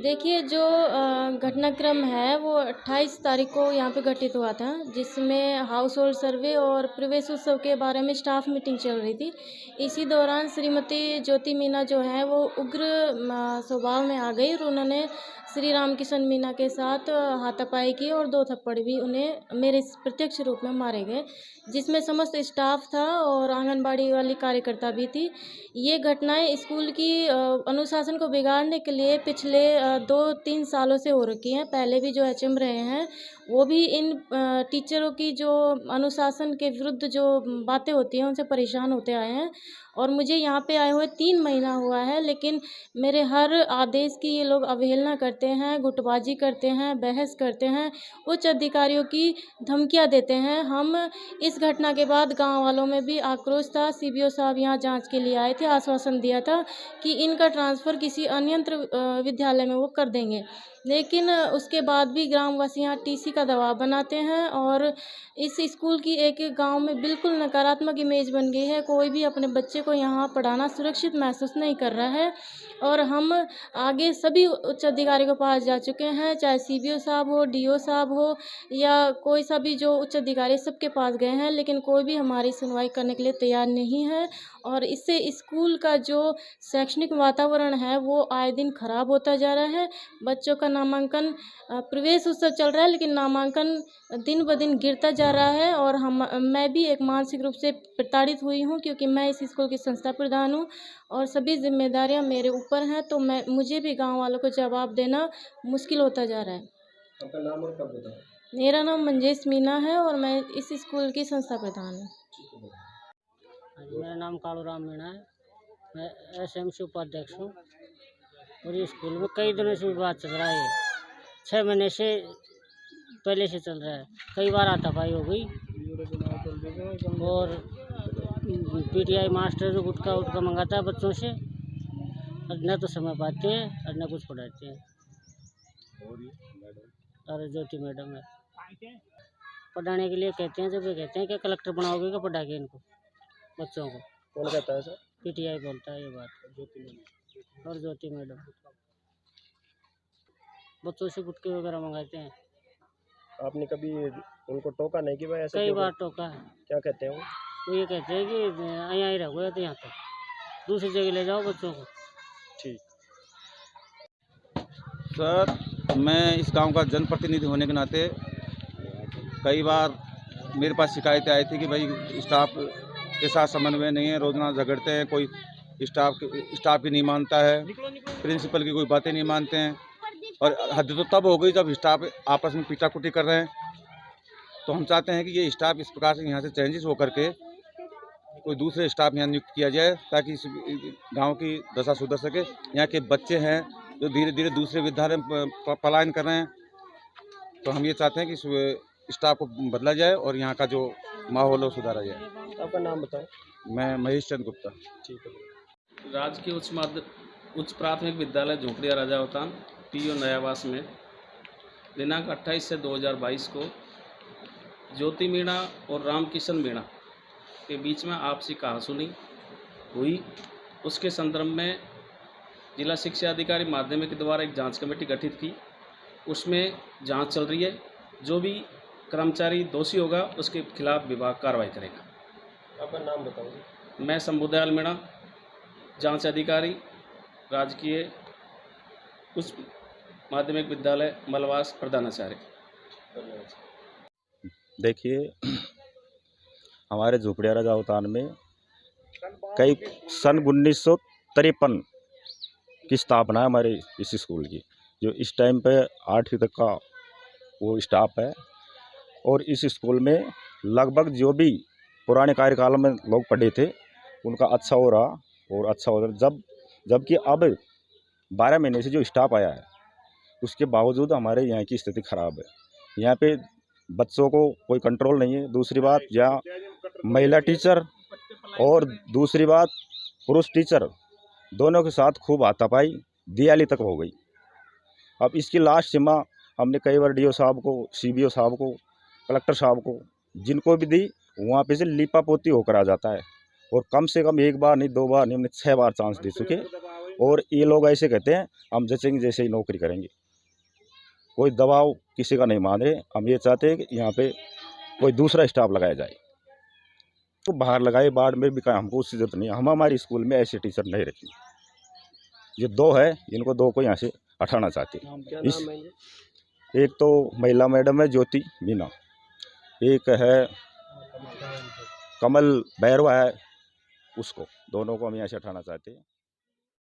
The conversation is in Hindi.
देखिए, जो घटनाक्रम है वो 28 तारीख को यहाँ पे घटित हुआ था, जिसमें हाउस होल्ड सर्वे और प्रवेश उत्सव के बारे में स्टाफ मीटिंग चल रही थी। इसी दौरान श्रीमती ज्योति मीना जो है वो उग्र स्वभाव में आ गई और उन्होंने श्री रामकिशन मीना के साथ हाथापाई की और 2 थप्पड़ भी उन्हें मेरे प्रत्यक्ष रूप में मारे गए, जिसमें समस्त स्टाफ था और आंगनबाड़ी वाली कार्यकर्ता भी थी। ये घटनाएँ स्कूल की अनुशासन को बिगाड़ने के लिए पिछले 2-3 सालों से हो रखी हैं। पहले भी जो एचएम रहे हैं, वो भी इन टीचरों की जो अनुशासन के विरुद्ध जो बातें होती हैं, उनसे परेशान होते आए हैं। और मुझे यहाँ पे आए हुए 3 महीना हुआ है, लेकिन मेरे हर आदेश की ये लोग अवहेलना करते हैं, गुटबाजी करते हैं, बहस करते हैं, उच्च अधिकारियों की धमकियाँ देते हैं। हम इस घटना के बाद गाँव वालों में भी आक्रोश था। सीबीओ साहब यहाँ जाँच के लिए आए थे, आश्वासन दिया था कि इनका ट्रांसफ़र किसी अन्यत्र विद्यालय में वो कर देंगे। लेकिन उसके बाद भी ग्रामवासी यहाँ टीसी का दबाव बनाते हैं और इस स्कूल की एक गाँव में बिल्कुल नकारात्मक इमेज बन गई है। कोई भी अपने बच्चे को यहाँ पढ़ाना सुरक्षित महसूस नहीं कर रहा है और हम आगे सभी उच्च अधिकारी के पास जा चुके हैं, चाहे सीबीओ साहब हो, डीओ साहब हो या कोई सा भी जो उच्च अधिकारी सबके पास गए हैं, लेकिन कोई भी हमारी सुनवाई करने के लिए तैयार नहीं है। और इससे स्कूल का जो शैक्षणिक वातावरण है वो आए दिन खराब होता जा रहा है। बच्चों का नामांकन प्रवेश उत्सव चल रहा है, लेकिन नामांकन दिन ब दिन गिरता जा रहा है और मैं भी एक मानसिक रूप से प्रताड़ित हुई हूँ, क्योंकि मैं इस स्कूल की संस्था प्रधान हूँ और सभी ज़िम्मेदारियाँ मेरे ऊपर हैं, तो मुझे भी गाँव वालों को जवाब देना मुश्किल होता जा रहा है। आपका नाम और कब बताओ? मेरा नाम मंजेश मीना है और मैं इस स्कूल की संस्था प्रधान हूँ। मेरा नाम कालूराम मीणा है। मैं एसएमसी उपाध्यक्ष हूँ और ये स्कूल में कई दिनों से विवाद चल रहा है। 6 महीने से पहले से चल रहा है। कई बार हाथापाई हो गई और पीटीआई मास्टर जो गुटखा उटका मंगाता है बच्चों से, और न तो समय पाते हैं और न कुछ पढ़ाते हैं। और ज्योति मैडम है, पढ़ाने के लिए कहते हैं, जब ये कहते हैं कि कलेक्टर बनाओगे क्या पढ़ा के इनको बच्चों को। कौन कहता है सर? पीटीआई बोलता है ये बात। और ज्योति मैडम बच्चों से गुटके वगैरह मंगाते हैं। आपने कभी उनको टोका नहीं कि भाई ऐसे कई क्यों बार टोका है। क्या कहते हैं वो? वो ये कहते हैं कि यहाँ ही रहोगे तो यहाँ तक दूसरी जगह ले जाओ बच्चों को। ठीक। सर, मैं इस गांव का जनप्रतिनिधि होने के नाते कई बार मेरे पास शिकायतें आई थी कि भाई स्टाफ के साथ समन्वय नहीं है, रोज़ाना झगड़ते हैं, कोई स्टाफ की नहीं मानता है, प्रिंसिपल की कोई बातें नहीं मानते हैं। और हद तो तब हो गई जब स्टाफ आपस में पीटा-कुटी कर रहे हैं। तो हम चाहते हैं कि ये स्टाफ इस प्रकार से यहाँ से चेंजेस होकर के कोई दूसरे स्टाफ यहाँ नियुक्त किया जाए, ताकि इस गाँव की दशा सुधर सके। यहाँ के बच्चे हैं जो धीरे धीरे दूसरे विद्यालय में पलायन कर रहे हैं, तो हम ये चाहते हैं कि इस स्टाफ को बदला जाए और यहाँ का जो माहौल है वो सुधारा जाए। आपका नाम बताओ? मैं महेश चंद गुप्ता। ठीक है। राजकीय उच्च प्राथमिक विद्यालय झोंपड़िया राजावतान पीओ नयावास में दिनांक 28 से 2022 को ज्योति मीणा और रामकिशन मीणा के बीच में आपसी कहासुनी हुई। उसके संदर्भ में जिला शिक्षा अधिकारी माध्यमिक द्वारा एक जांच कमेटी गठित की, उसमें जांच चल रही है। जो भी कर्मचारी दोषी होगा उसके खिलाफ विभाग कार्रवाई करेगा। आपका नाम बताओगे? मैं शंभुदयाल मीणा, जांच अधिकारी, राजकीय उच्च माध्यमिक विद्यालय मलवास, प्रधानाचार्य। देखिए, हमारे झोपड़िया राजावतान में कई सन 1953 की स्थापना है हमारे इस स्कूल की, जो इस टाइम पे 8वीं तक का वो स्टाफ है। और इस स्कूल में लगभग जो भी पुराने कार्यकाल में लोग पढ़े थे उनका अच्छा हो रहा और अच्छा हो रहा। जबकि अब 12 महीने से जो स्टाफ आया है उसके बावजूद हमारे यहाँ की स्थिति ख़राब है। यहाँ पे बच्चों को कोई कंट्रोल नहीं है। दूसरी बात, यहाँ महिला टीचर और दूसरी बात पुरुष टीचर दोनों के साथ खूब हाथापाई दियाली तक हो गई। अब इसकी लास्ट सीमा हमने कई बार डीओ साहब को, सीबीओ साहब को, कलेक्टर साहब को, जिनको भी दी वहाँ पे से लीपा पोती होकर आ जाता है। और कम से कम 1 बार नहीं 2 बार नहीं, हमने 6 बार चांस दे चुके। और ये लोग ऐसे कहते हैं हम जचेंगे जैसे ही नौकरी करेंगे। कोई दबाव किसी का नहीं मान रहे। हम ये चाहते हैं कि यहाँ पे कोई दूसरा स्टाफ लगाया जाए, तो बाहर लगाए बाढ़ में भी, हमको उसकी जरूरत नहीं है। हम हमारे स्कूल में ऐसे टीचर नहीं रखें। ये 2 है, इनको 2 को यहाँ से हटाना चाहते हैं। क्या नाम है ये? एक तो महिला मैडम है ज्योति मीना, एक है कमल बैरवा है, उसको, दोनों को हम यहाँ से हटाना चाहते हैं।